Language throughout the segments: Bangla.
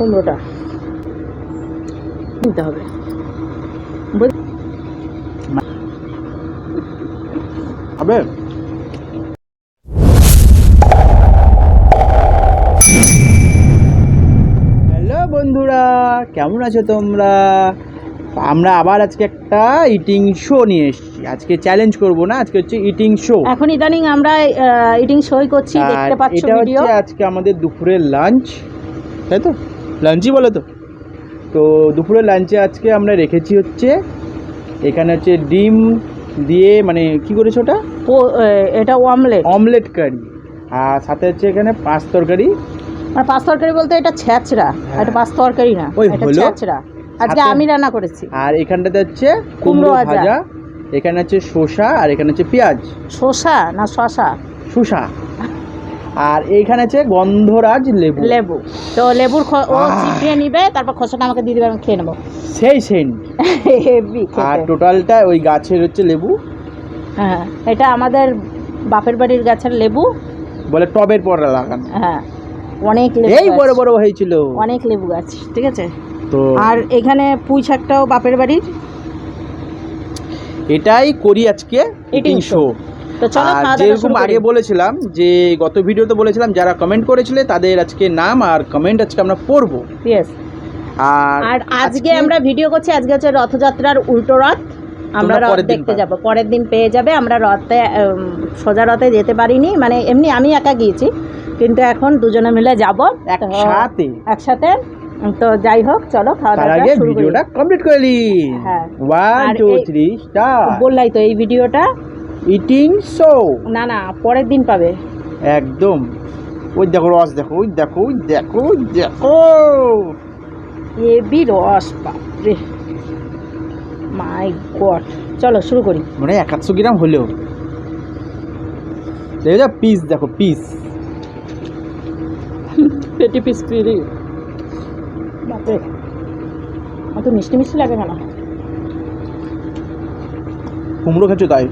কুমড়োটা নিতে হবে। হবে হ্যালো বন্ধুরা, কেমন আছো তোমরা? আমরা আবার আজকে একটা ইটিং শো নিয়ে এসেছি। আজকে চ্যালেঞ্জ করব না, আজকে হচ্ছে ইটিং শো। এখন ইদানিং আমরা ইটিং শোই করছি, দেখতে পাচ্ছ এটা ভিডিও। হচ্ছে আজকে আমাদের দুপুরের লাঞ্চ, তাই তো? লাঞ্চই বলে তো। তো দুপুরের লাঞ্চে আজকে আমরা রেখেছি হচ্ছে এখানে হচ্ছে ডিম দিয়ে, মানে কি করেছে ওটা, এটা অমলেট কারি, আর সাথে হচ্ছে এখানে পাঁচ তরকারি। মানে পাঁচ তরকারি বলতে এটা ছ্যাঁচড়া, এটা পাঁচ তরকারি না, ওই এটা হলো। ছ্যাঁচড়া। আজকে আমি রান্না করেছি। আর এখানটাতে হচ্ছে কুমড়ো কুমড়ো ভাজা, ভাজা, এখানে হচ্ছে শসা, আর এখানে হচ্ছে পেঁয়াজ। শসা না শসা? শসা। আর এইখানে আছে গন্ধরাজ লেবু। লেবু। তো লেবুর ও চিপিয়ে নিবে, তারপর খোসাটা আমাকে দিয়ে দিবে, আমি খেয়ে নেবো। সেই সেন্ট। হেভি আর খেতে। টোটালটা ওই গাছের হচ্ছে লেবু। হ্যাঁ, এটা আমাদের বাপের বাড়ির গাছের লেবু, বলে টবের পর লাগানো। হ্যাঁ, অনেক লেবু এই গাছ, বড় বড় হয়েছিল, অনেক লেবু গাছ, ঠিক আছে। তো আর এখানে পুঁই শাকটাও বাপের বাড়ির। এটাই করি আজকে ইটিং শো। তো চলো খাওয়া দাওয়া যেরকম শুরু আগে করি। বলেছিলাম, যে গত ভিডিওতে বলেছিলাম যারা কমেন্ট করেছিলে তাদের আজকে নাম আর কমেন্ট আজকে আমরা পড়বো। ইয়েস। আর আজকে আমরা ভিডিও করছি, আজকে হচ্ছে রথযাত্রার উল্টো রথ। আমরা রথ দেখতে যাব, পরের দিন পেয়ে যাবে। আমরা রথে সোজা রথে যেতে পারিনি, মানে এমনি আমি একা গিয়েছি, কিন্তু এখন দুজনে মিলে যাব একসাথে। তো যাই হোক, চলো খাওয়া দাওয়া শুরু করি। ভিডিওটা কমপ্লিট করে নি। হ্যাঁ, 1 2 3 স্টার্ট। বললাই তো এই ভিডিওটা ইটিং শো না পরের দিন পাবে একদম। ওই দেখো রস, দেখো ওই দেখো ওই দেখো ওই দেখো, এবি রস, বাপরে মাই গড। চলো শুরু করি। মানে 100 গ্রাম হলেও দেখো যা পিস, দেখো পিস, পেটি পিস পিরি। বাপরে, অত মিষ্টি মিষ্টি লাগে কেন? কুমড়ো খাচ্ছ তাই?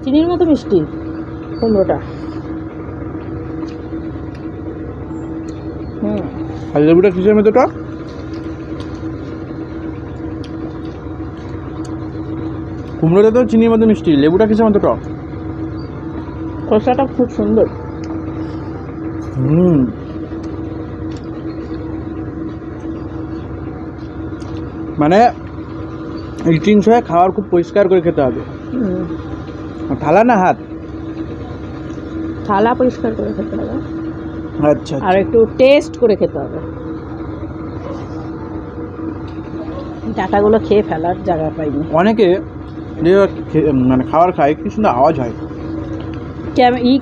চিনির মতো মিষ্টি কুমড়োটা। আর লেবুটা কিসের মতো টক? কুমড়োটা তো চিনির মতো মিষ্টি, লেবুটা কিসের মতো টক? খোসাটা খুব সুন্দর। মানে ইটিং শোয়ে খাওয়ার খুব পরিষ্কার করে খেতে হবে। থালা না হাত? থালা পরিষ্কার করে খেতে হবে। আচ্ছা, আর একটু টেস্ট করে খেতে হবে। ডাটাগুলো খেয়ে ফেলার জায়গা পাইনি। অনেকে মানে খাবার খায়, কি সুন্দর আওয়াজ হয়।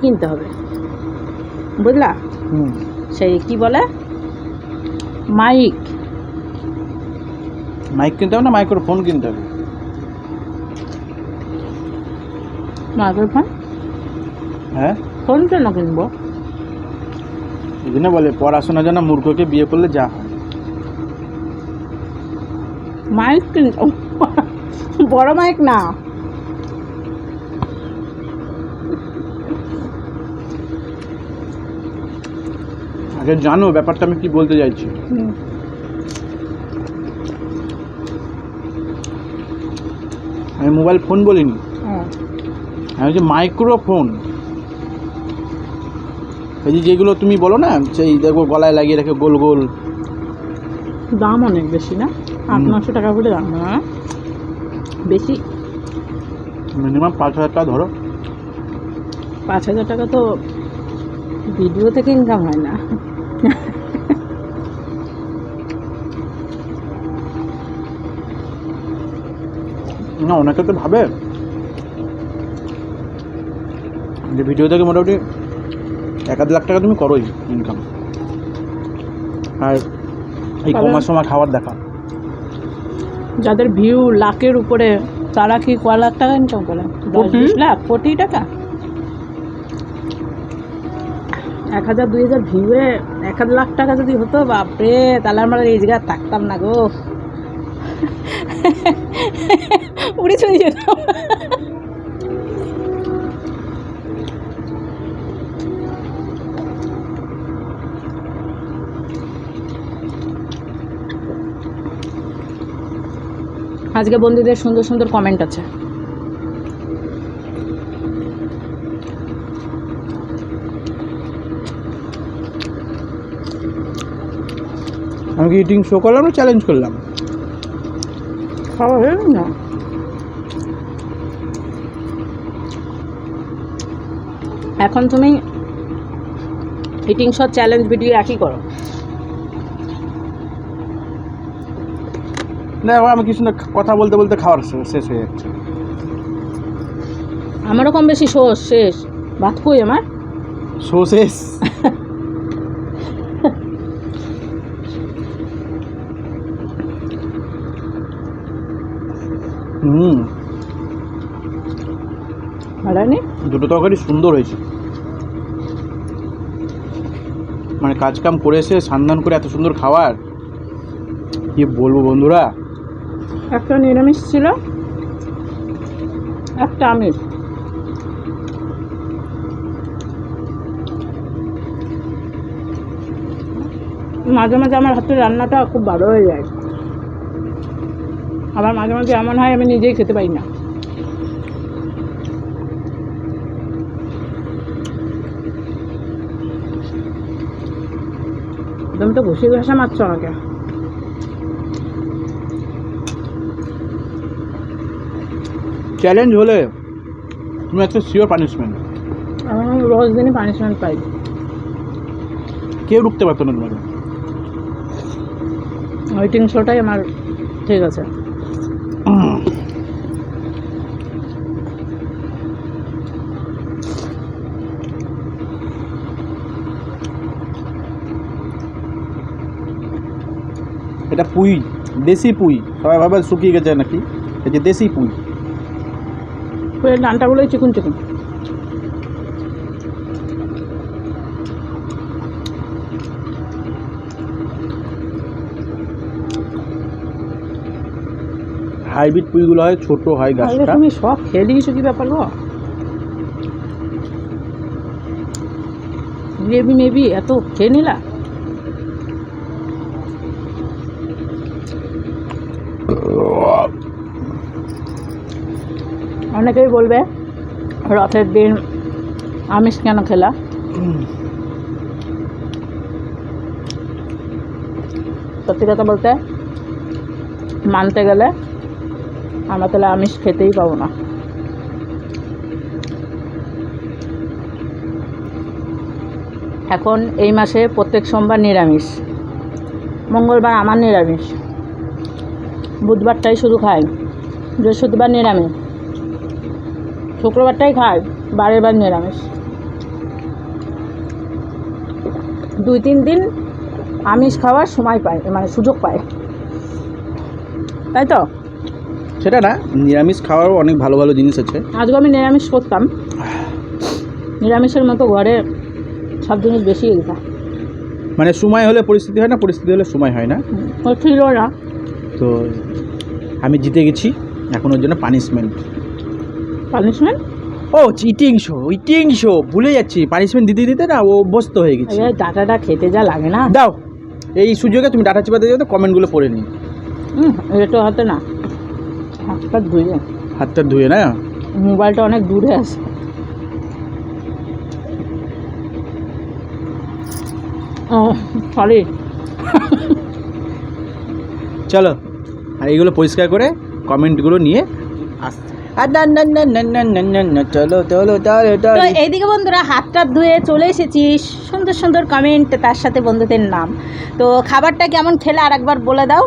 কিনতে হবে, বুঝলা? সেই কি বলে, মাইক কিনতে হবে না, মাইক্রোফোন কিনতে হবে। মাইক্রোফোন? হ্যাঁ, ফোন কেন কিনবো? এই জন্য বলে পড়াশোনা জানা মূর্খকে বিয়ে করলে যা হয়। মাইক কিনতে, বড় মাইক না। আগে জানো ব্যাপারটা আমি কি বলতে চাইছি। আমি মোবাইল ফোন বলিনি, আমি যে মাইক্রোফোন। এই যে যেগুলো তুমি বলো না, সেই দেখো গলায় লাগিয়ে রেখে গোল গোল। দাম অনেক বেশি না? 800-900 টাকা করে দাম না? বেশি। মিনিমাম 5,000 টাকা ধরো। 5,000 টাকা তো ভিডিও থেকে ইনকাম হয় না। না, অনেকে তো ভাবে যে ভিডিও থেকে মোটামুটি 1-2 লাখ টাকা তুমি করোই ইনকাম, আর এই কমার সময় খাবার দেখা। যাদের ভিউ লাখের উপরে, তারা কি কয় লাখ টাকা ইনকাম করে? 10-20 লাখ, কোটি টাকা। 1,000-2,000 ভিউয়ে 1 লাখ টাকা যদি হতো, বাপরে, তাহলে আমরা এই জায়গায় থাকতাম না গো। উড়ে চলে যেতাম। আজকে বন্ধুদের সুন্দর সুন্দর কমেন্ট আছে। আমি কি ইটিং শো করলাম না চ্যালেঞ্জ করলাম? খাওয়া হয়ে না এখন তুমি ইটিং শো চ্যালেঞ্জ ভিডিও একই করো। না আমি কিছু না, কথা বলতে বলতে খাওয়ার শেষ হয়ে যাচ্ছে। আমারও কম বেশি শেষ। ভাত কই আমার? শো শেষ। ভালো হয়নি? দুটো তরকারি সুন্দর হয়েছে, মানে কাজ কাম করে এসে সান্ধান করে এত সুন্দর খাবার, কি বলবো বন্ধুরা। একটা নিরামিষ ছিল, একটা আমিষ। মাঝে মাঝে আমার হাতের রান্নাটা খুব ভালো হয়ে যায়, আবার মাঝে মাঝে এমন হয় আমি নিজেই খেতে পারি না। তুমি তো ঘুষি ঘষা মারছো আমাকে। চ্যালেঞ্জ হলে তুমি একটা শিওর পানিশমেন্ট। আমি রোজ দিনই পানিশমেন্ট পাই। কেউ ঢুকতে পারতো না তোমাকে। ওয়েটিং শোটাই আমার ঠিক আছে। এটা পুঁই, দেশি পুঁই। সবাই ভাবে শুকিয়ে গেছে নাকি, এই যে দেশি পুঁই। ডানটাগুলোই চিকুন চিকুন। হাইব্রিড পুঁইগুলো হয়, ছোট হয় গাছটা। তুমি সব খেয়ে দিয়েছো, কি ব্যাপার গো? মেবি এত খেয়ে নিলা? অনেকেই বলবে রথের দিন আমিষ কেন খেলা। সত্যি কথা বলতে মানতে গেলে আমরা তাহলে আমিষ খেতেই পাবো না। এখন এই মাসে প্রত্যেক সোমবার নিরামিষ, মঙ্গলবার আমার নিরামিষ, বুধবারটাই শুধু খাই, বৃহস্পতিবার নিরামিষ, শুক্রবারটাই খাই, বারের বার নিরামিষ। 2-3 দিন আমিষ খাওয়ার সময় পায়, মানে সুযোগ পায়, তাই তো? সেটা না, নিরামিষ খাওয়ারও অনেক ভালো ভালো জিনিস আছে। আজকে আমি নিরামিষ করতাম, নিরামিষের মতো ঘরে সব জিনিস বেশি এগিয়ে। মানে সময় হলে পরিস্থিতি হয় না, পরিস্থিতি হলে সময় হয় না, ছিল না। তো আমি জিতে গেছি, এখন ওর জন্য পানিশমেন্ট। পানিশমেন্ট? ও ইটিং শো ভুলে যাচ্ছি। পানিশমেন্ট দিতে দিতে না ও অভ্যস্ত হয়ে গেছে। ডাটাটা খেতে যা লাগে না। দাও এই সুযোগে তুমি ডাটা চিপাতে যাও, কমেন্টগুলো পড়ে নিই। এটা হতে না, হাতটা ধুয়ে। হাতটা ধুয়ে না, মোবাইলটা অনেক দূরে আছে। ও সরি। চলো আর এইগুলো পরিষ্কার করে কমেন্টগুলো নিয়ে আসতে। চলো চলো তো এইদিকে বন্ধুরা হাতটা ধুয়ে চলে এসেছি, সুন্দর সুন্দর কমেন্ট, তার সাথে বন্ধুদের নাম। তো খাবারটা কেমন খেলে আর একবার বলে দাও।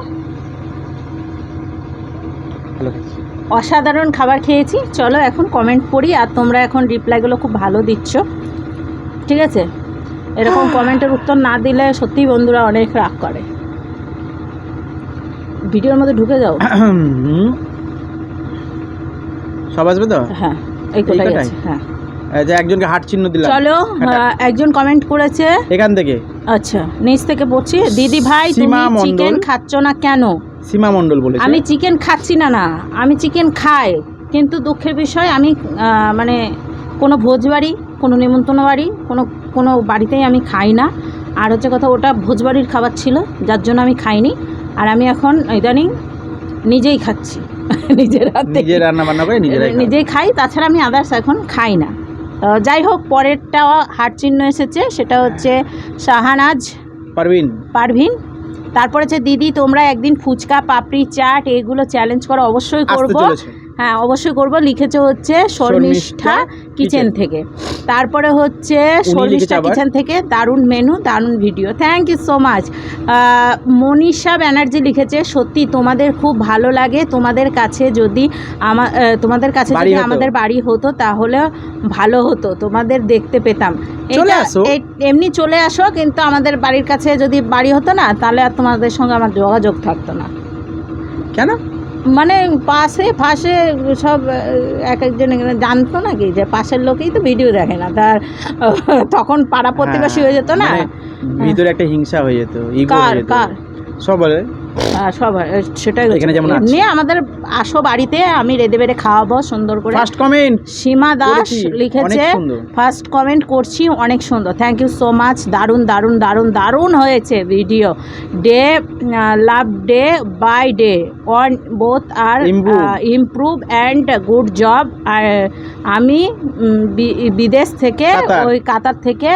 অসাধারণ খাবার খেয়েছি। চলো এখন কমেন্ট পড়ি, আর তোমরা এখন রিপ্লাইগুলো খুব ভালো দিচ্ছ, ঠিক আছে? এরকম কমেন্টের উত্তর না দিলে সত্যিই বন্ধুরা অনেক রাগ করে। ভিডিওর মধ্যে ঢুকে যাও। সব আসবে তো? হ্যাঁ, এই কোটাই আছে। হ্যাঁ, যে একজনকে হার্ট চিহ্ন দিলাম। চলো, একজন কমেন্ট করেছে এখান থেকে, আচ্ছা নিচ থেকে পড়ছি। দিদি ভাই তুমি চিকেন খাচ্ছ না কেন? সীমা মণ্ডল বলেছে। আমি চিকেন খাচ্ছি না, আমি চিকেন খাই, কিন্তু দুঃখের বিষয় আমি মানে কোনো ভোজবাড়ি, কোনো নিমন্ত্রণ বাড়ি, কোনো বাড়িতেই আমি খাই না। আর হচ্ছে কথা, ওটা ভোজবাড়ির খাবার ছিল, যার জন্য আমি খাইনি। আর আমি এখন ইদানিং নিজেই খাচ্ছি, নিজের হাতে নিজে রান্না বান্না করে নিজেই খাই, তাছাড়া আমি আদার্স এখন খাই না। যাই হোক, পরেরটা হার্ট চিহ্ন এসেছে, সেটা হচ্ছে শাহানাজ পারভিন। তারপরে হচ্ছে দিদি তোমরা একদিন ফুচকা, পাপড়ি চাট এগুলো চ্যালেঞ্জ করো, অবশ্যই করব। হ্যাঁ অবশ্যই করব। লিখেছে হচ্ছে শর্মিষ্ঠা কিচেন থেকে। তারপরে হচ্ছে শর্মিষ্ঠা কিচেন থেকে দারুণ মেনু, দারুণ video, thank you so much. Manisha Banerjee লিখেছে সত্যি তোমাদের খুব ভালো লাগে, তোমাদের কাছে যদি আমাদের বাড়ি হতো তাহলে ভালো হতো, তোমাদের দেখতে পেতাম। এমনি চলে আসো, কিন্তু আমাদের বাড়ির কাছে যদি বাড়ি হতো না তাহলে আর তোমাদের সঙ্গে আমার যোগাযোগ থাকতো না। কেন? মানে পাশে সব এক একজন জানতো নাকি যে পাশের লোকেই তো ভিডিও দেখে না, তার তখন পাড়া প্রতিবেশী হয়ে যেত না, ভিতরে একটা হিংসা হয়ে যেত, কার সব বলে সবার সেটাই নিয়ে আমাদের আসো বাড়িতে, আমি রেঁধে বেড়ে খাওয়াবো সুন্দর করে। ফার্স্ট কমেন্ট সীমা দাস লিখেছে ফার্স্ট কমেন্ট করছি, অনেক সুন্দর, থ্যাংক ইউ সো মাচ, দারুণ দারুণ দারুণ দারুণ হয়েছে video. Day love day by day on both are improve and good job. আর আমি বিদেশ থেকে ওই কাতার থেকে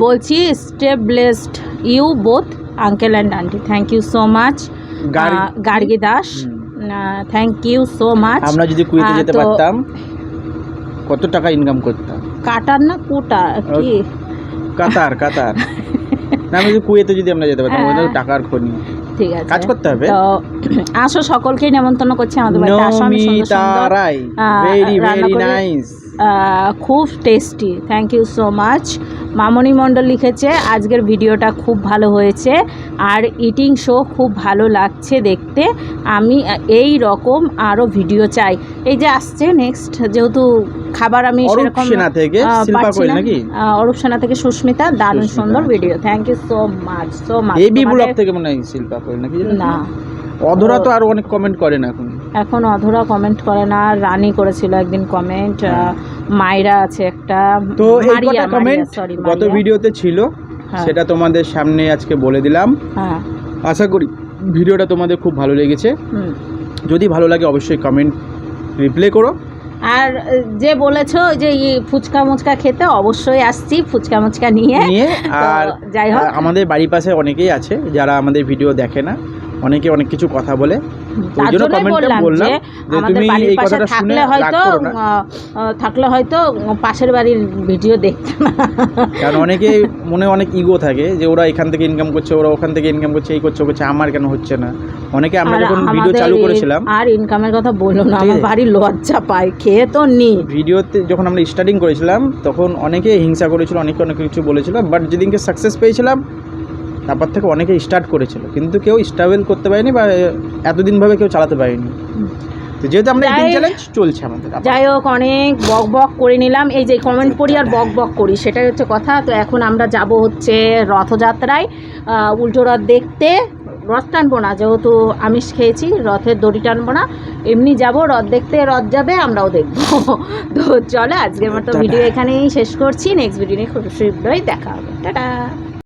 বলছি stay blessed you both uncle and aunty, thank you so much. Gargi Das, thank you so much. আমরা যদি কুয়েতে যেতে পারতাম কত টাকা ইনকাম করতাম। কাটার না কুটা কি কাতার না, আমি যদি কুয়েতে যদি আমরা যেতে পারতাম, ওই টাকার খনি, ঠিক আছে কাজ করতে হবে। তো আসো, সকলকেই নেমন্তন্ন করছি আমাদের বাড়িতে, আসো। আমি ভেরি নাইস, খুব tasty, thank you so much. Mamoni Mondal লিখেছে আজকের ভিডিওটা খুব ভালো হয়েছে আর ইটিং শো খুব ভালো লাগছে দেখতে, আমি এই রকম আরও ভিডিও চাই। এই যে আসছে নেক্সট, যেহেতু খাবার আমি সেরকম পাচ্ছি না, অরূপ সেনা থেকে সুস্মিতা, দারুণ সুন্দর video, thank you so much so much. AB blog থেকে মনে হয় শিল্পা কই নাকি না, অধরা তো আরো অনেক কমেন্ট করে না এখন অধরা কমেন্ট করে না, রানী করেছিল একদিন কমেন্ট, মাইরা আছে একটা, তো এই কটা কমেন্ট গত ভিডিওতে ছিল, সেটা তোমাদের সামনে আজকে বলে দিলাম। আশা করি ভিডিওটা তোমাদের খুব ভালো লেগেছে, যদি ভালো লাগে অবশ্যই কমেন্ট রিপ্লাই করো। আর যে বলেছো যে ফুচকা মুচকা খেতে, অবশ্যই আসছি ফুচকা মুচকা নিয়ে। আর যাই হোক, আমাদের বাড়ির পাশে অনেকেই আছে যারা আমাদের ভিডিও দেখে না, অনেকে অনেক কিছু কথা বলে, ওই জন্য কমেন্টে বললাম যে তুমি এই কথাটা শুনে থাকলে হয়তো পাশের বাড়ির ভিডিও দেখতে না, কারণ অনেকে মনে অনেক ইগো থাকে যে ওরা এখান থেকে ইনকাম করছে, ওরা ওখান থেকে ইনকাম করছে, এই করছে আমার কেন হচ্ছে না। অনেকে আমরা যখন ভিডিও চালু করেছিলাম, আর ইনকামের কথা বললো না, আমার বাড়ি লজ্জা পায়, খেয়ে তো নি। ভিডিওতে যখন আমরা স্টার্টিং করেছিলাম তখন অনেকে হিংসা করেছিল, অনেক কিছু বলেছিল, বাট যেদিনকে সাকসেস পেয়েছিলাম তারপর থেকে অনেকে স্টার্ট করেছিল, কিন্তু কেউ স্টেবল করতে পারেনি বা এতদিনভাবে কেউ চালাতে পারেনি। তো যেহেতু আমরা এই চ্যালেঞ্জ চলছে আমাদের, যাই হোক অনেক বক করে নিলাম, এই যে কমেন্ট পড়ি আর বক করি, সেটাই হচ্ছে কথা। তো এখন আমরা যাব হচ্ছে রথযাত্রায়, উল্টো রথ দেখতে। রথ টানবো না, যেহেতু আমিষ খেয়েছি, রথের দড়ি টানবো না, এমনি যাব রথ দেখতে, রথ যাবে আমরাও দেখবো। তো চলো আজকের মতো ভিডিও এখানেই শেষ করছি, নেক্সট ভিডিও নিয়ে খুব শীঘ্রই দেখা হবে, টাটা।